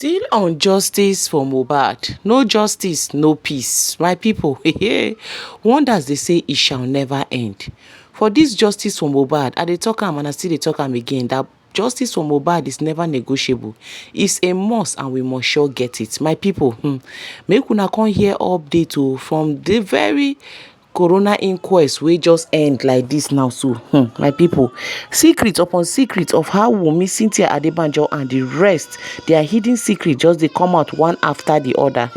Still on justice for Mohbad. No justice, no peace. My people, wonders they say it shall never end. For this justice for Mohbad, I dey talk am and I still dey talk am again that justice for Mohbad is never negotiable. It's a must and we must sure get it. My people, make una come hear update from the very corona inquest wey just end like this now. So my people, secret upon secret of how Wunmi, Cynthia Adebanjo and the rest, their hidden secret just dey come out one after the other.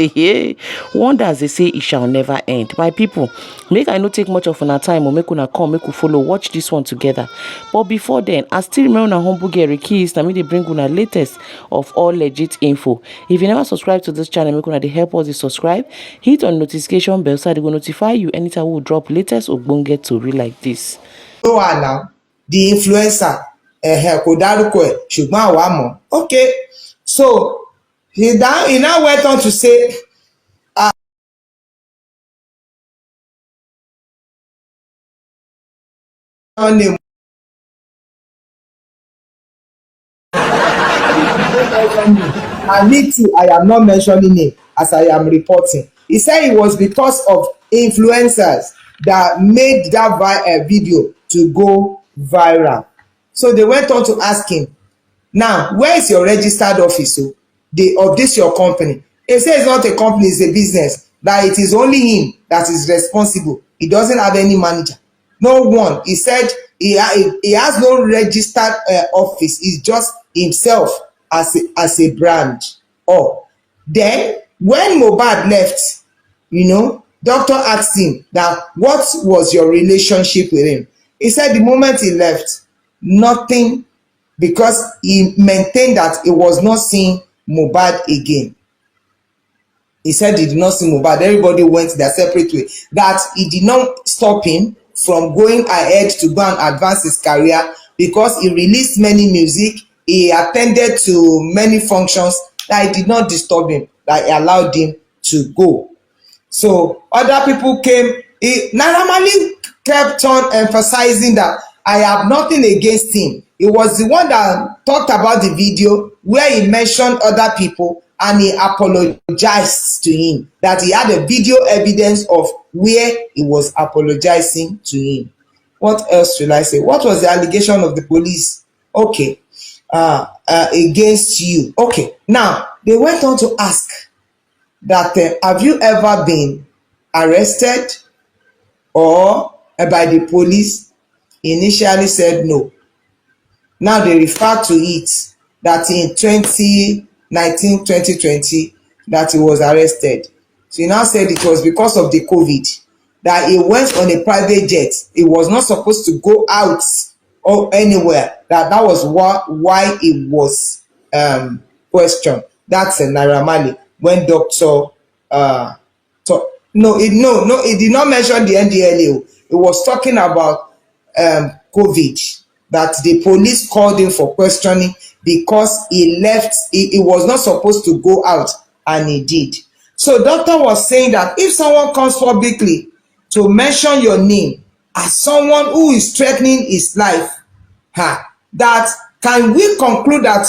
Wonders they say it shall never end. My people, make I no take much of una time or make una come, make we follow watch this one together. But before then, I still remember una humble girl keys. Na me dey bring una latest of all legit info. If you never subscribe to this channel, make una dey help us to subscribe, hit on notification bell so they go notify you anytime we drop latest ogbonge tori like this. No wà now the influencer kò dárúkọ ẹ̀ ṣùgbọ́n àwa mọ̀. Okay, so he now went on to say name. And me too, I am not mentioning it as I am reporting. He said it was because of influencers that made that video to go viral. So they went on to ask him, now, where is your registered office of this your company? He said it's not a company, it's a business. That it is only him that is responsible. He doesn't have any manager. No one. He said he has no registered office. It's just himself as a brand. Oh, then when Mohbad left, doctor asked him that what was your relationship with him. He said the moment he left, nothing, because he maintained that he was not seeing Mohbad again. He said he did not see Mohbad. Everybody went their separate way. That he did not stop him from going ahead to go and advance his career, because he released many music, he attended to many functions, that it did not disturb him, that he allowed him to go. So other people came. Naira Marley kept on emphasizing that I have nothing against him. He was the one that talked about the video where he mentioned other people and he apologized to him, that he had a video evidence of where he was apologizing to him. What else should I say? What was the allegation of the police? Okay, against you. Okay, now they went on to ask that have you ever been arrested or by the police? He initially said no. Now they refer to it that in 2019, 2020, that he was arrested. So he now said it was because of the COVID, that he went on a private jet. He was not supposed to go out or anywhere. That was why he was questioned. That's a Naira Marley. When doctor he did not mention the NDLEO. He was talking about COVID, that the police called him for questioning because he left. He was not supposed to go out, and he did. So doctor was saying that if someone comes publicly to mention your name as someone who is threatening his life, that can we conclude that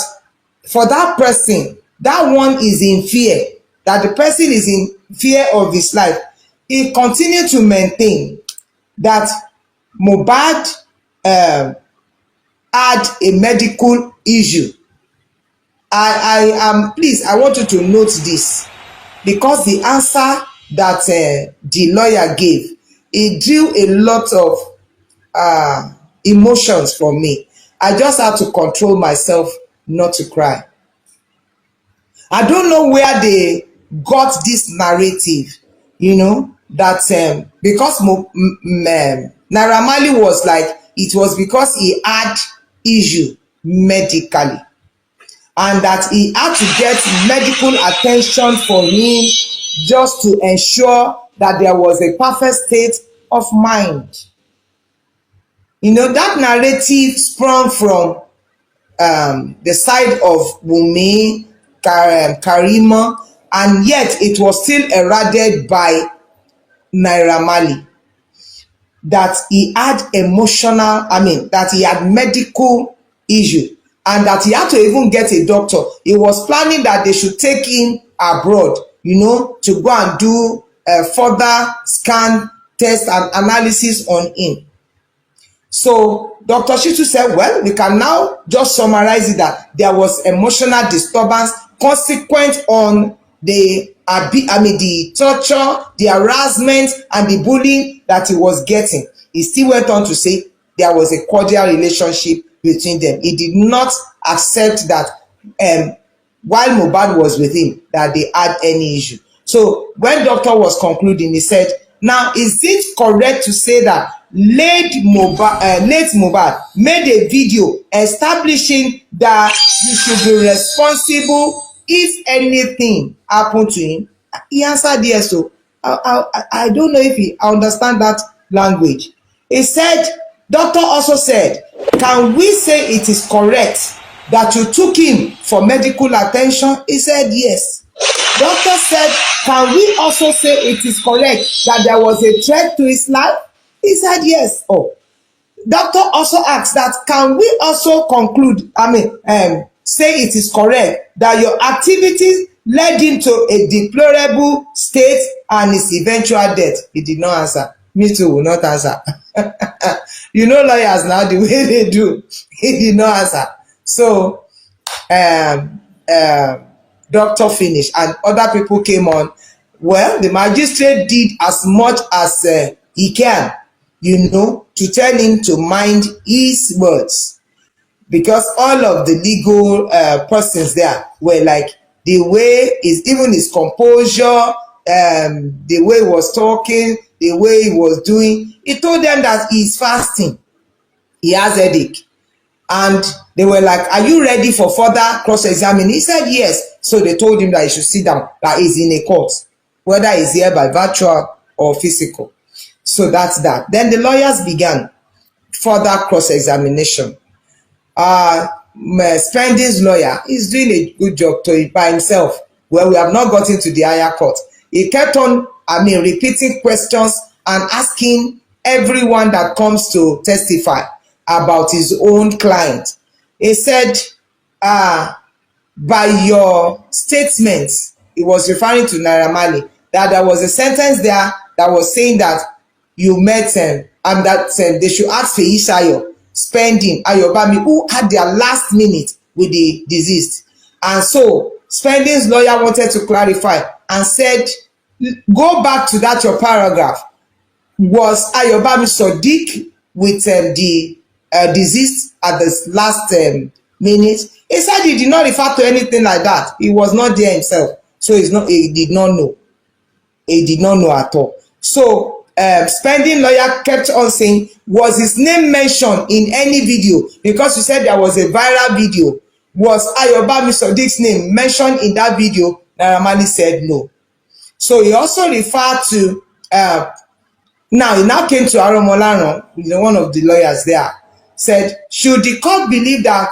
for that person, that one is in fear, that the person is in fear of his life. He continued to maintain that Mohbad had a medical issue. Please, I want you to note this, because the answer that the lawyer gave, it drew a lot of emotions for me. I just had to control myself not to cry. I don't know where they got this narrative, that because Naira Marley was like, it was because he had issue medically, and that he had to get medical attention for him just to ensure that there was a perfect state of mind. That narrative sprung from the side of Wunmi, Karima, and yet it was still eroded by Naira Marley, that he had that he had medical issue. and that he had to even get a doctor. He was planning that they should take him abroad, to go and do further scan, test, and analysis on him. So Dr. Shitu said, well, we can now just summarize it that there was emotional disturbance consequent on the torture, the harassment, and the bullying that he was getting. He still went on to say there was a cordial relationship between them. He did not accept that while Mohbad was with him, that they had any issue. So when doctor was concluding, he said, now, is it correct to say that late Mohbad made a video establishing that he should be responsible if anything happened to him? He answered yes. So I don't know if he understand that language. He said, doctor also said, can we say it is correct that you took him for medical attention? He said yes. Doctor said, can we also say it is correct that there was a threat to his life? He said yes. Oh, doctor also asked that, can we also conclude, say it is correct that your activities led him to a deplorable state and his eventual death? He did not answer. Me too will not answer. Lawyers now, the way they do. He did not answer. So, doctor finished and other people came on. Well, the magistrate did as much as he can, to tell him to mind his words, because all of the legal persons there were like, the way even his composure, the way he was talking, the way he was doing. He told them that he's fasting, he has headache. And they were like, are you ready for further cross-examining? He said yes. So they told him that he should sit down, that he's in a court, whether he's here by virtual or physical. So that's that. Then the lawyers began further cross-examination. Spending's lawyer is doing a good job by himself. Well, we have not gotten to the higher court. He kept on, repeating questions and asking everyone that comes to testify about his own client. He said, by your statements, he was referring to Naira Marley, that there was a sentence there that was saying that you met and that they should ask Feyisayo, Spending, Ayobami, who had their last minute with the deceased. And so Spending's lawyer wanted to clarify and said, go back to that your paragraph. Was Ayobami Sodiq with the deceased at the last minute? He said he did not refer to anything like that. He was not there himself. So he did not know. He did not know at all. So Spending lawyer kept on saying, was his name mentioned in any video? Because you said there was a viral video. Was Ayobami Sodiq's name mentioned in that video? Naira Marley said no. So he also referred to, he now came to Aromolaran, one of the lawyers there, said, should the court believe that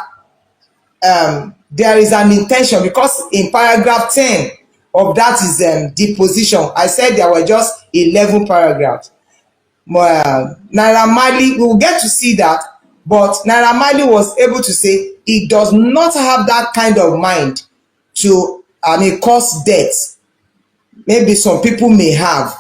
there is an intention? Because in paragraph 10 of that is deposition. I said there were just 11 paragraphs. Naira Marley, we will get to see that, but Naira Marley was able to say he does not have that kind of mind to cause death. Maybe some people may have.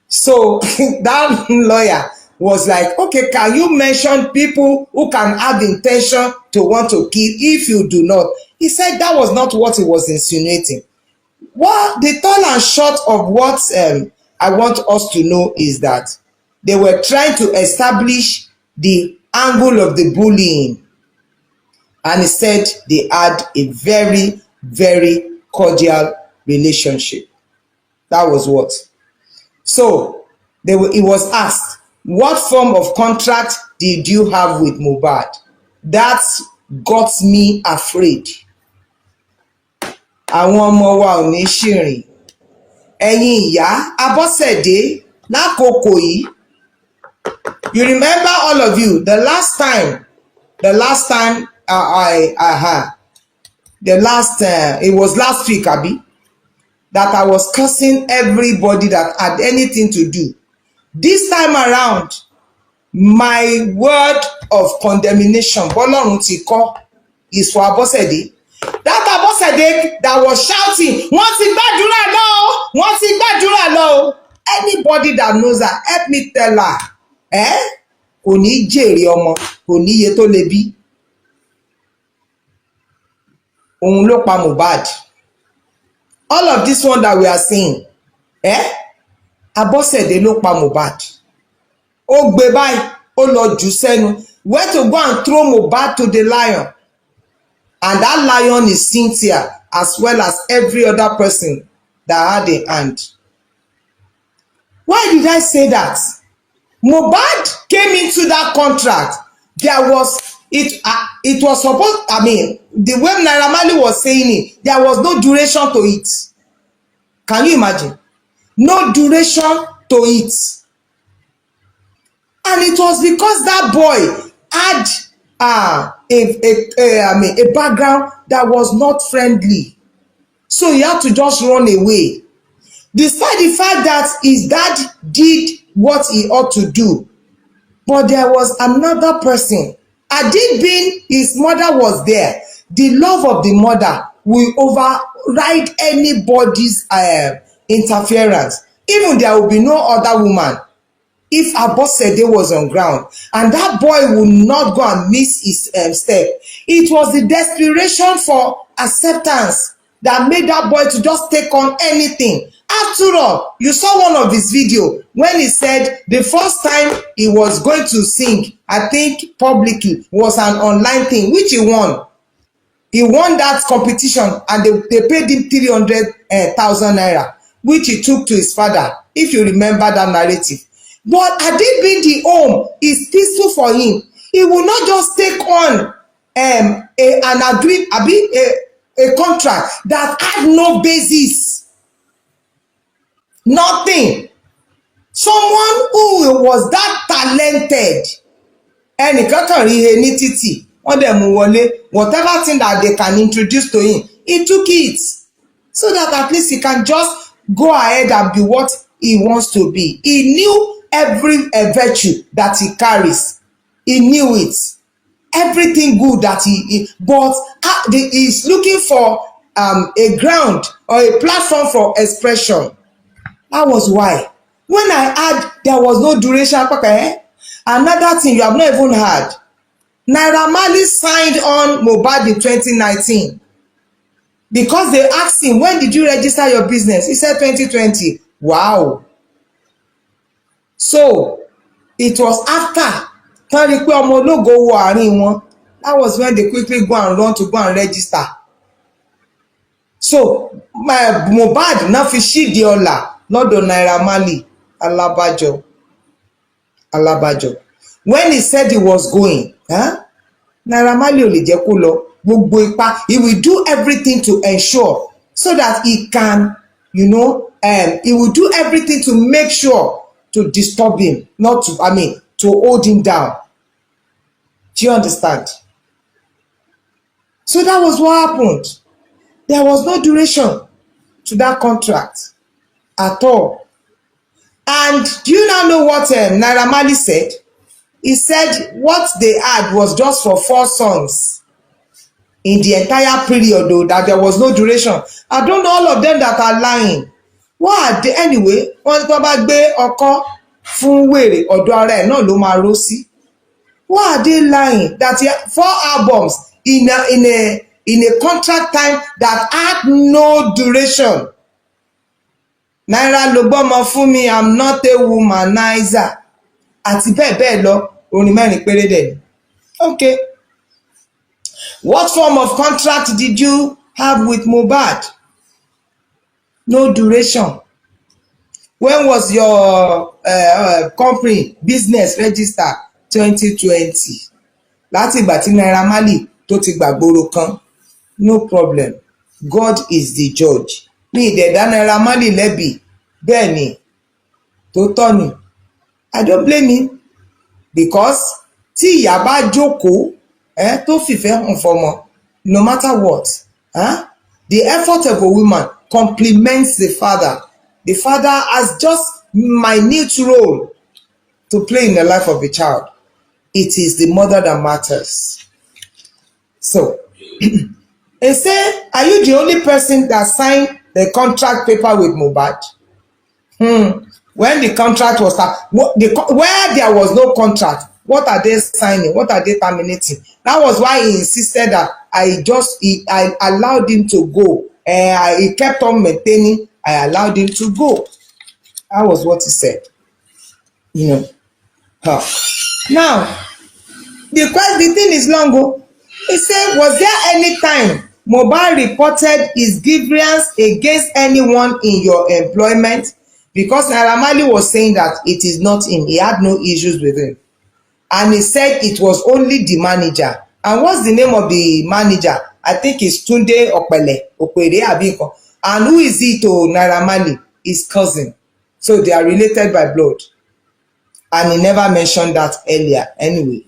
So that lawyer was like, okay, can you mention people who can have intention to want to kill if you do not? He said that was not what he was insinuating. Well, the tall and short of what I want us to know is that they were trying to establish the angle of the bullying. And he said they had a very, very cordial relationship. That was what. So he was asked, what form of contract did you have with Mohbad? That got me afraid. Àwọn ọmọ wa ò ní ṣìrìn. Ẹ̀yin ìyá Abọ́sẹ̀dé lákòókò yìí. You remember, all of you, the last time it was last week, Abi, that I was cursing everybody that had anything to do. This time around, my word of condemnation, Bọ́lọ́run ti kọ́, is for Abosede. That Abosede that was shouting, wọ́n ti gbàdúrà lọ o, wọ́n ti gbàdúrà lọ o. Anybody that knows her, help me tell her, kò ní jèrè ọmọ, kò ní iye tó lè bí. Òun ló pa Mohbad. All of this one that we are seeing, Abosede ló pa Mohbad. Ó gbé báyìí, ó lọ jù sẹ́nu. Where to go and throw Mohbad to the lion. And that lion is Cynthia, as well as every other person that had a hand. Why did I say that? Mohbad came into that contract. There was, it was supposed, I mean, the way Naira Marley was saying it, there was no duration to it. Can you imagine? No duration to it. And it was because that boy had a background that was not friendly. So he had to just run away. Despite the fact that his dad did what he ought to do. But there was another person. Had it been his mother was there, the love of the mother will override anybody's interference. Even there will be no other woman. If Abosede was on ground and that boy would not go and miss his step, it was the desperation for acceptance that made that boy to just take on anything. After all, you saw one of his videos when he said the first time he was going to sing, I think publicly, was an online thing, which he won. He won that competition and they paid him 300,000 naira, which he took to his father, if you remember that narrative. But had it been the home is peaceful for him, he will not just take on a contract that had no basis, nothing. Someone who was that talented, ẹnìkan kàn rí he ní títì, wọ́n dẹ̀ mú wọlé, whatever thing that they can introduce to him, he took it, so that at least he can just go ahead and be what he wants to be. He knew every virtue that he carries. He knew it. Everything good that but he's looking for a ground or a platform for expression. That was why. When I had, there was no duration. Another thing you have not even heard. Naira Marley signed on Mohbad in 2019. Because they asked him, when did you register your business? He said 2020. Wow. So it was after that was when they quickly go and run to go and register. So my Mohbad now fi ṣídìí ọlá lọ́dọ̀ Naira Marley alábàjọ. When he said he was going, Naira Marley ò lè jẹ́ kó lọ, gbogbo ipá, he will do everything to ensure so that he can, he will do everything to make sure to disturb him, not to, to hold him down. Do you understand? So that was what happened. There was no duration to that contract at all. And do you now know what Naira Marley said? He said what they had was just for 4 songs in the entire period, though, that there was no duration. I don't know all of them that are lying. What are they anyway? Wọ́n tó bá gbé ọkọ fún wèrè ọ̀dọ̀ ara ẹ̀ náà ló máa ró sí. Why are they lying? That 4 albums in a contract time that had no duration. Naira ló gbọ́mọ fún mi, I'm not a womanizer. Àti bẹ́ẹ̀ bẹ́ẹ̀ lọ, orin mẹ́rin péré dẹ̀. Okay. What form of contract did you have with Mohbad? No duration. When was your company business registered? 2020. Láti ìgbà tí Naira Marley tó ti gbàgbóró kan. No problem. God is the judge. Mi ìdẹ̀dá Naira Marley lẹ́bi. Bẹ́ẹ̀ ni. Tó tọ́ ni. I don't blame him. Because tí ìyá bá jókòó, tó fìfẹ́ hàn fọmọ, no matter what, the effort of a woman complements the father. The father has just minute role to play in the life of a child. It is the mother that matters. So, He say, are you the only person that signed the contract paper with Mohbad? When the contract was where there was no contract, what are they signing? What are they terminating? That was why he insisted that I allowed him to go. He kept on maintaining. I allowed him to go. That was what he said. You know. Now, the thing is long ago. He said, was there any time Mohbad reported his grievance against anyone in your employment? Because Naira Marley was saying that it is not him. He had no issues with him. And he said it was only the manager. And what's the name of the manager? I think it's Tunde Okwere Abiko. And who is he to Naira Marley? His cousin. So they are related by blood. And he never mentioned that earlier anyway.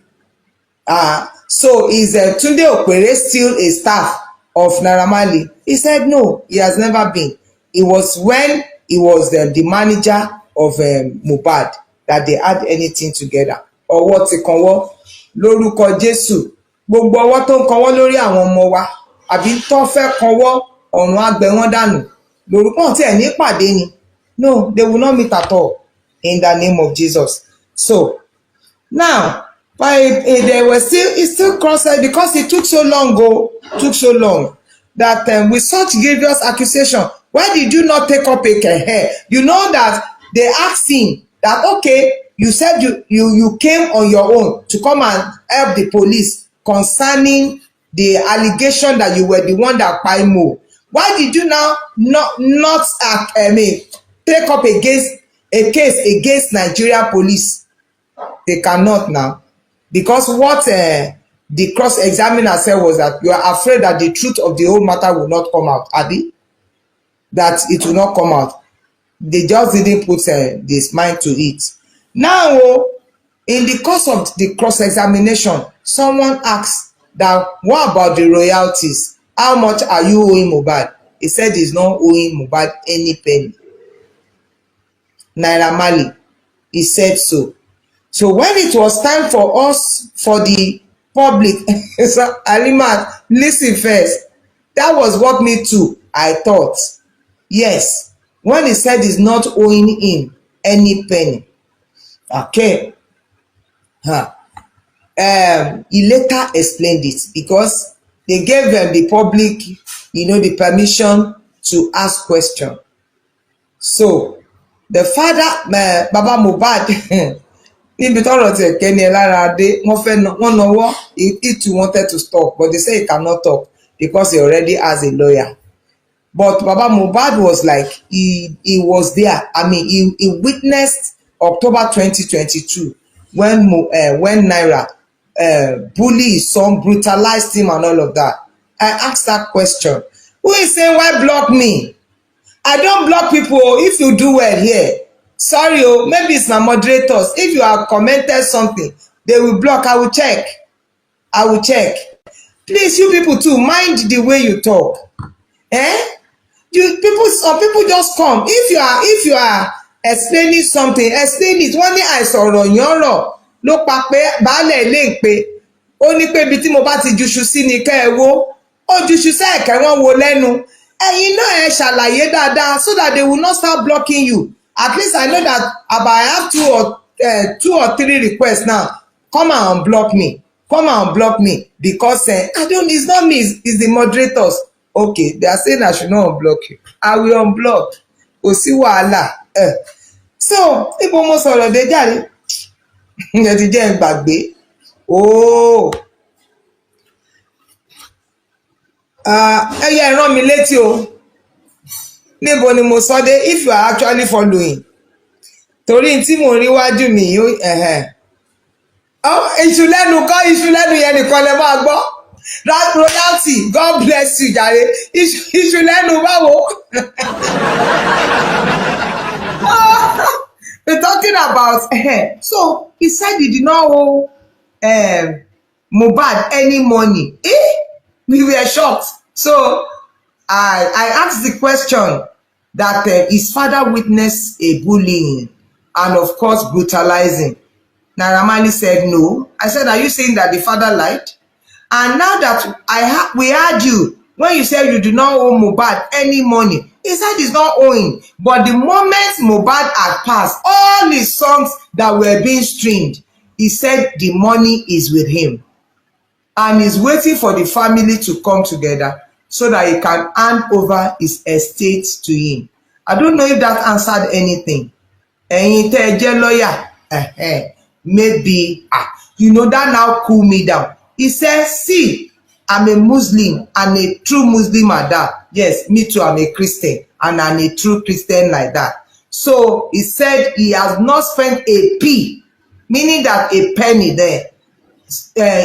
So is Tunde Okwere still a staff of Naira Marley? He said no, he has never been. It was when he was the manager of Mohbad that they had anything together. Ọwọ́ ti kan wọ́ lórúkọ Jésù. Gbogbo ọwọ́ tó ń kan wọ́ lórí àwọn ọmọ wa àbí tó fẹ́ kan wọ́ ọ̀run á gbẹ wọ́n dànù. Lórúkọ tí ẹ̀ ní pàdé ni. No, they will not meet at all in the name of Jesus. So now, they were still crossed because it took so long that with such grievous accusation, why did you not take up a hair? You know that they asked him that, okay, you said you came on your own to come and help the police concerning the allegation that you were the one that kpai Mo. Why did you now not take up a case against Nigeria police? They cannot now. Because what the cross-examiner said was that you are afraid that the truth of the whole matter will not come out. Abi? That it will not come out. They just didn't put this mind to it. Now, in the course of the cross-examination, someone asked that, what about the royalties? How much are you owing Mohbad? He said he's not owing Mohbad any penny. Naira Marley, he said so. So when it was time for us, for the public, so Halima, listen first. That was what me too, I thought. Yes, when he said he's not owing him any penny. Okay. He later explained it because they gave the public, the permission to ask questions. So the father, Baba Mohbad, níbi tọ́rọ̀ tiẹ̀ kẹ́ni ẹ lára dé wọ́n náwó he too wanted to stop, but they say he cannot talk because he already has a lawyer. But Baba Mohbad was like, he was there. I mean, he witnessed October 2022 when Naira bullied his son, brutalized him and all of that. I asked that question. Who is saying, why block me? I don't block people if you do well here. Sorry, maybe it's my moderators. If you have commented something, they will block. I will check. Please, you people too, mind the way you talk. Some people just come. If you are explaining something, explain it. Wọ́n ní àìsọ̀rọ̀ yànrọ̀ ló pa pé baálẹ̀ ilé ń pe. Ó ní pé ibi tí mo bá ti juṣu sí ni kẹ́ ẹ wó. Ó juṣu sẹ́ẹ̀kẹ́ wọ́n wo lẹ́nu. Ẹ̀yin náà ẹ ṣàlàyé dáadáa so that they will not start blocking you. At least I know that I have two or three requests now. Come and unblock me. Because it's not me, it's the moderators. Okay, they are saying I should not unblock you. I will unblock. Kò sí wàhálà. So, ibo mo sọ̀rọ̀ dé jàre. Ẹ ti jẹ́ n gbàgbé. Ẹyẹ rán mi létí o. Níbo ni mo sọ dé if you are actually following. Torí tí mo rí wájú mi yóò iṣu lẹ́nu yẹn nìkan lẹ máa gbọ́. That royalty, God bless you jàre. Iṣu lẹ́nu báwo. We're talking about so he said he did not owe Mohbad any money. We were shocked. So I asked the question that his father witnessed a bullying and of course brutalizing. Naira Marley said no. I said, are you saying that the father lied? And now that we heard you when you said you do not owe Mohbad any money, he said he's not owing. But the moment Mohbad had passed, all his songs that were being streamed, he said the money is with him. And he's waiting for the family to come together so that he can hand over his estate to him. I don't know if that answered anything. Ẹ̀yin tẹ́ ẹ jẹ́ lawyer, maybe, you know, that now cool me down. He said, see, I'm a Muslim and a true Muslim at that. Yes, me too, I'm a Christian and I'm a true Christian like that. So he said he has not spent a p, meaning that a penny there,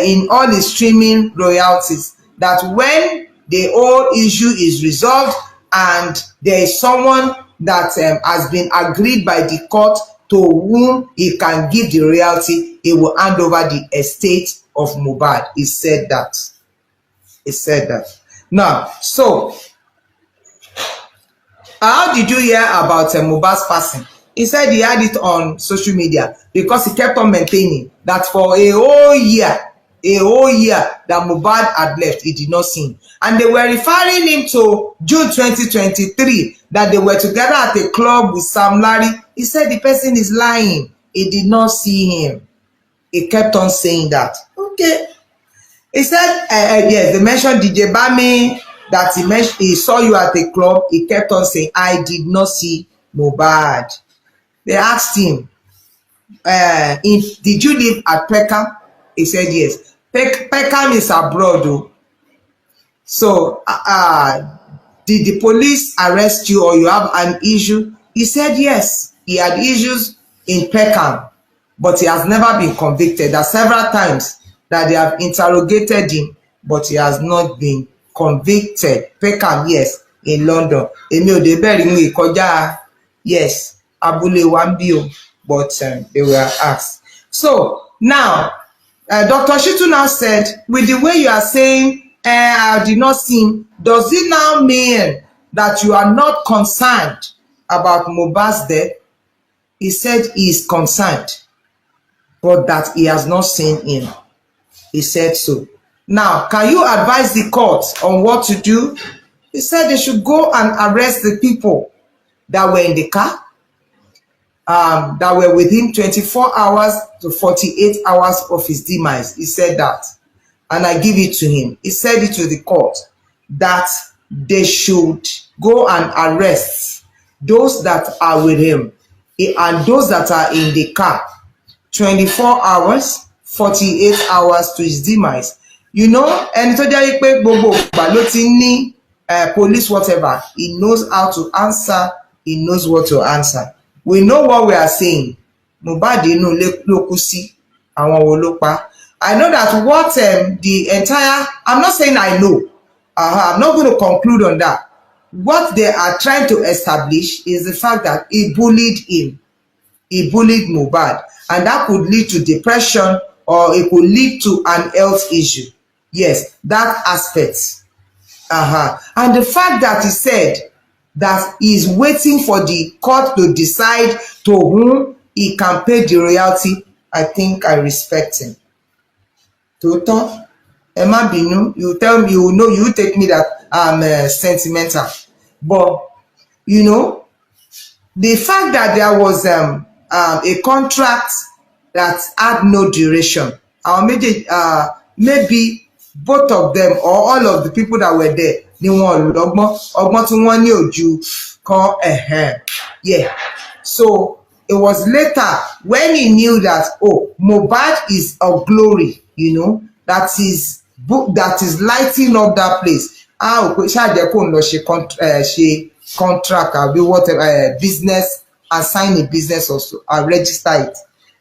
in all the streaming royalties, that when the whole issue is resolved and there is someone that has been agreed by the court to whom he can give the royalty, he will hand over the estate of Mohbad. He said that. He said that. Now, so how did you hear about Mohbad's passing? He said he had it on social media because he kept on maintaining that for a whole year that Mohbad had left, he did not see him. And they were referring him to June 2023, that they were together at a club with Sam Larry. He said the person is lying. He did not see him. He kept on saying that. Okay. He said, yes, they mentioned DJ Bami, that he saw you at a club. He kept on saying, I did not see Mohbad. They asked him, did you live at Peckham? He said, yes. Peckham is abroad, though. So, did the police arrest you or you have an issue? He said, yes. He had issues in Peckham, but he has never been convicted. There are several times that they have interrogated him, but he has not been convicted. Peckham, yes, in London. Yes, Abule Wambio, but they were asked. So now, Dr. Shitu now said, with the way you are saying, I did not see him, does it now mean that you are not concerned about Mohbad's death? He said he is concerned, but that he has not seen him. He said so. Now, can you advise the court on what to do? He said they should go and arrest the people that were in the car, that were with him 24 hours to 48 hours of his demise. He said that. And I give it to him. He said it to the court that they should go and arrest those that are with him and those that are in the car 24 hours, 48 hours to his demise. You know, and police whatever, he knows how to answer, he knows what to answer. We know what we are saying. Nobody know lokusi àwọn wo ló pa. I know that what the entire, I'm not saying I know. I'm not going to conclude on that. What they are trying to establish is the fact that he bullied him. He bullied Mohbad. And that could lead to depression or it could lead to an health issue. Yes, that aspect. And the fact that he said that he is waiting for the court to decide to whom he can pay the royalty, I think I respect him. Toto, Emma Binu, you tell me, you know, you take me that I'm sentimental. But, you know, the fact that there was a contract that had no duration, or maybe both of them or all of the people that were there, yeah. So it was later when he knew that, oh, Mohbad is of glory, you know, that is lighting up that place. Contract or whatever business and sign a business also and register it.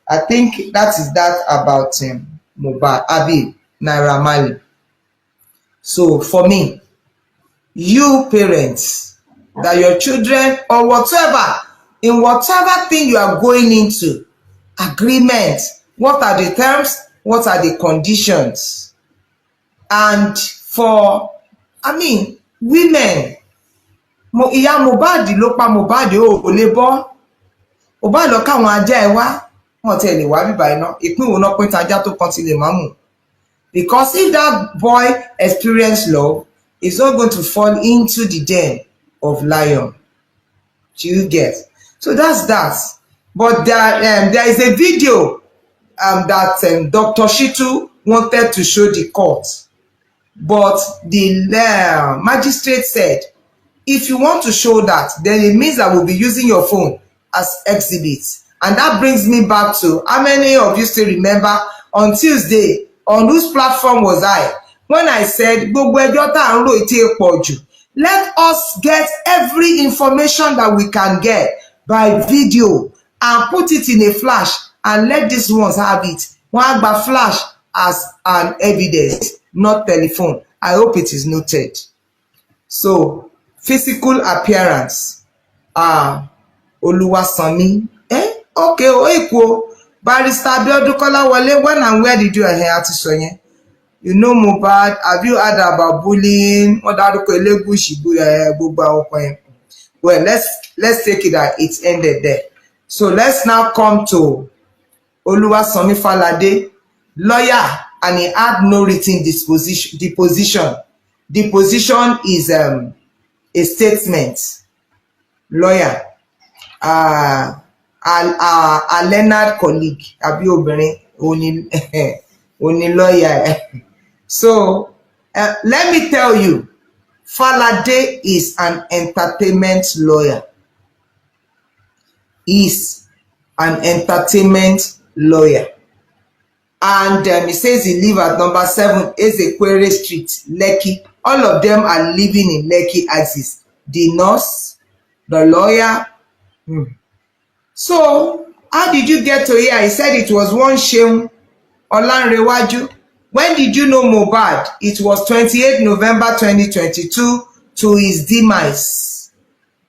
I think that is that about Mohbad, Abi, Naira Marley. So for me, you parents, that your children or whatever, in whatever thing you are going into, agreement, what are the terms, what are the conditions? And for, I mean, women, ìyá Mohbad ló pa Mohbad ò lè bọ́ ó bá lọ káwọn ajá ẹ wá wọn tẹ lè wá bíbá iná ìpín òun náà pín tajá tó kan ti lè má mú Because if that boy experienced love, he's not going to fall into the den of lion. Do you get? So that's that. But there is a video that Dr. Shitu wanted to show the court. But the magistrate said, if you want to show that, then it means I will be using your phone as exhibits. And that brings me back to how many of you still remember on Tuesday, on whose platform was I, when I said, let us get every information that we can get by video and put it in a flash and let these ones have it. One by flash as an evidence, not telephone. I hope it is noted. So, physical appearance. Oluwasanmi. Okay, equal. Barrister Abiodun Kolawole, when and where did you hear Atisoye? You know Mohbad, have you heard about bullying? Well, let's take it that it ended there. So let's now come to Oluwasanmi Falade, lawyer, and he had no written deposition. Deposition is a statement. Lawyer, a Leonard colleague, abi obìnrin, oni lawyer. So let me tell you, Falade is an entertainment lawyer. Is an entertainment lawyer. And he says he lives at number 7 Ezekwere Street, Lekki. All of them are living in Lekki axis. The nurse, the lawyer. So, how did you get to here? He said it was one Seun Olanrewaju. When did you know Mohbad? It was 28 November 2022 to his demise.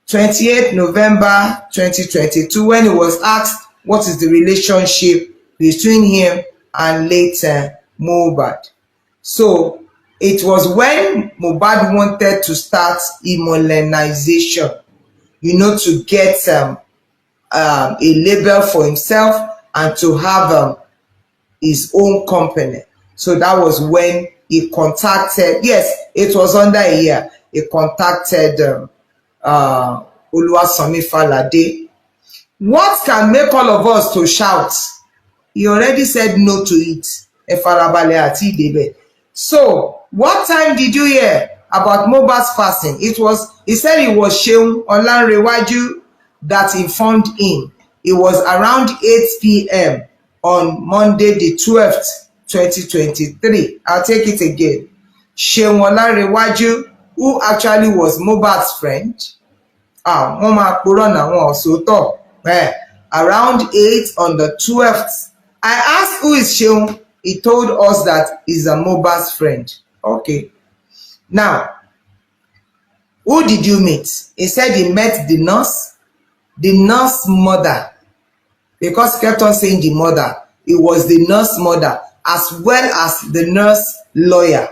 28 November 2022, when he was asked what is the relationship between him and later Mohbad. So it was when Mohbad wanted to start immolenization, to get a label for himself and to have his own company. So that was when he contacted, yes, it was under a year, he contacted Oluwasanmi Falade. What can make all of us to shout? He already said no to it. So, what time did you hear about Mohbad's passing? He said it was Seun Olanrewaju that informed him. It was around 8 p.m. on Monday the 12th, 2023. I'll take it again. Seun Olanrewaju, who actually was Mohbad's friend, around 8 on the 12th. I asked who is Seun. He told us that he's a Mohbad's friend. Okay. Now, who did you meet? He said he met the nurse mother. Because he kept on saying the mother. It was the nurse mother as well as the nurse lawyer.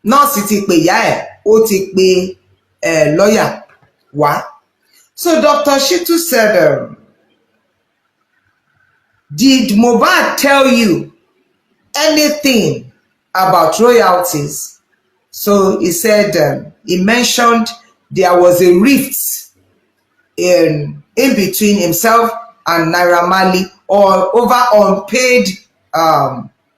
Nurse ti pe ya e, ó ti pe lawyer wá. So Dr. Shitu said, did Mohbad tell you anything about royalties? So he said, he mentioned there was a rift in between himself and Naira Marley or over unpaid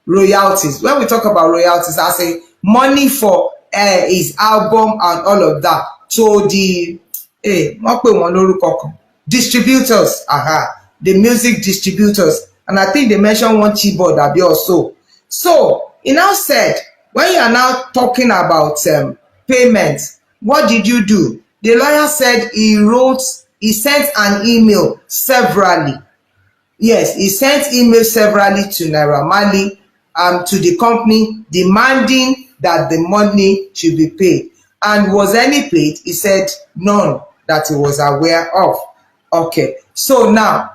royalties. When we talk about royalties, I say money for his album and all of that. So the distributors, the music distributors, and I think they mentioned one keyboard that be also. So he now said, when you are now talking about payments, what did you do? The lawyer said he sent an email severally. Yes, he sent emails severally to Naira Marley to the company demanding that the money should be paid. And was any paid? He said none that he was aware of. Okay, so now,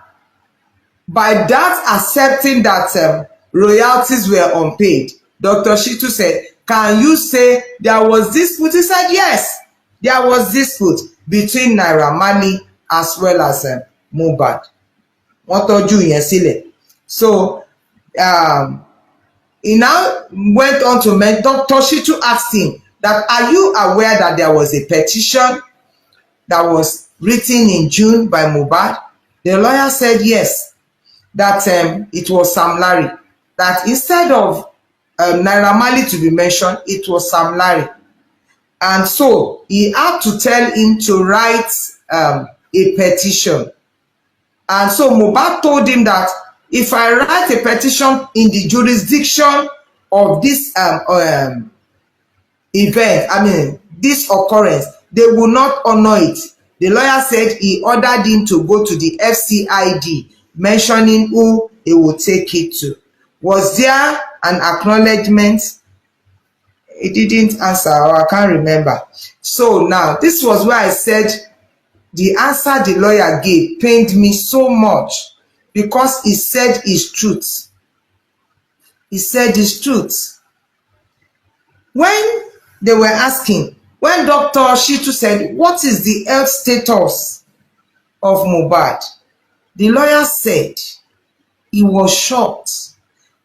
by that accepting that royalties were unpaid, Dr. Shitu said, can you say there was dispute? He said, yes, there was dispute between Naira Marley as well as Mohbad. Wọ́n tọ́jú yẹn sílẹ̀. So, he now went on to mention, Dr. Shitu asked him that, are you aware that there was a petition that was written in June by Mohbad? The lawyer said yes, that it was Sam Larry, that instead of Naira Marley to be mentioned, it was Sam Larry. And so he had to tell him to write a petition. And so Mohbad told him that if I write a petition in the jurisdiction of this event, this occurrence, they will not honor it. The lawyer said he ordered him to go to the FCID, mentioning who he would take it to. Was there an acknowledgement? He didn't answer, or I can't remember. So now, this was where I said the answer the lawyer gave pained me so much, because he said his truth. He said his truth. When they were asking, when Dr. Shitu said, what is the health status of Mohbad? The lawyer said he was shocked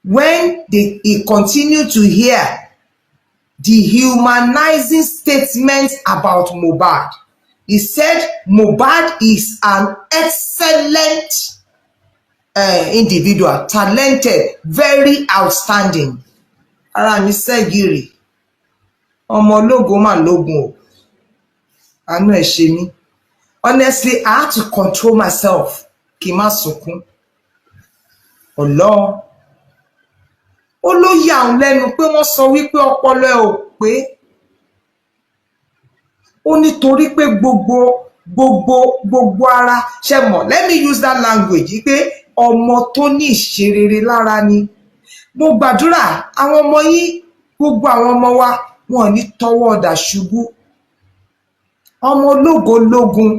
when he continued to hear the humanizing statements about Mohbad. He said Mohbad is an excellent individual, talented, very outstanding. Ara mi segiri. Ọmọ ológo mà lógun o. Àánú ẹ̀ ṣe mí. Honestly, I had to control myself. Kí n má sunkún. Ọlọ́run. Ó ló yà òun lẹ́nu pé wọ́n sọ wípé ọpọlọ ẹ̀ ò pé. Ó nítorí pé gbogbo ara ṣe mọ̀. Let me use that language pé ọmọ tó ní ìṣerere lára ni. Mo gbàdúrà àwọn ọmọ yín, gbogbo àwọn ọmọ wa, wọn ní tọwọ́ ọ̀dà ṣubú. Ọmọ ológo lógun.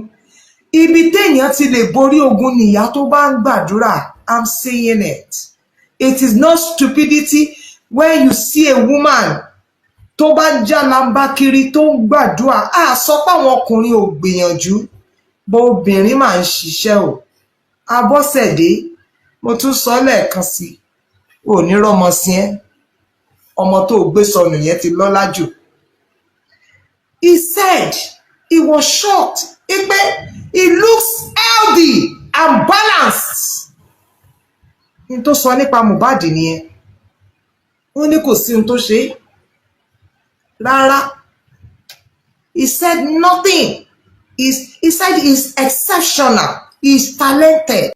Ibi téèyàn ti lè borí ogun nìyá tó bá ń gbàdúrà. I'm saying it. It is not stupidity when you see a woman tó bá jálàmbá kiri tó ń gbàdúrà. Sọ pé àwọn ọkùnrin ò gbìyànjú, bó obìnrin máa ń ṣiṣẹ́ o. Abọ́sẹ̀dé, mo tún sọ lẹ́ẹ̀kan sí, ò ní rọ́mọ sí ẹ́. Ọmọ tó gbé sọnù yẹn ti lọ́lá jù. He said he was shocked. He looks healthy and balanced. Ní tó sọ nípa Mohbad nìyẹn. Wọ́n ní kò sí ohun tó ṣe rárá. He said nothing. He said he's exceptional. He's talented.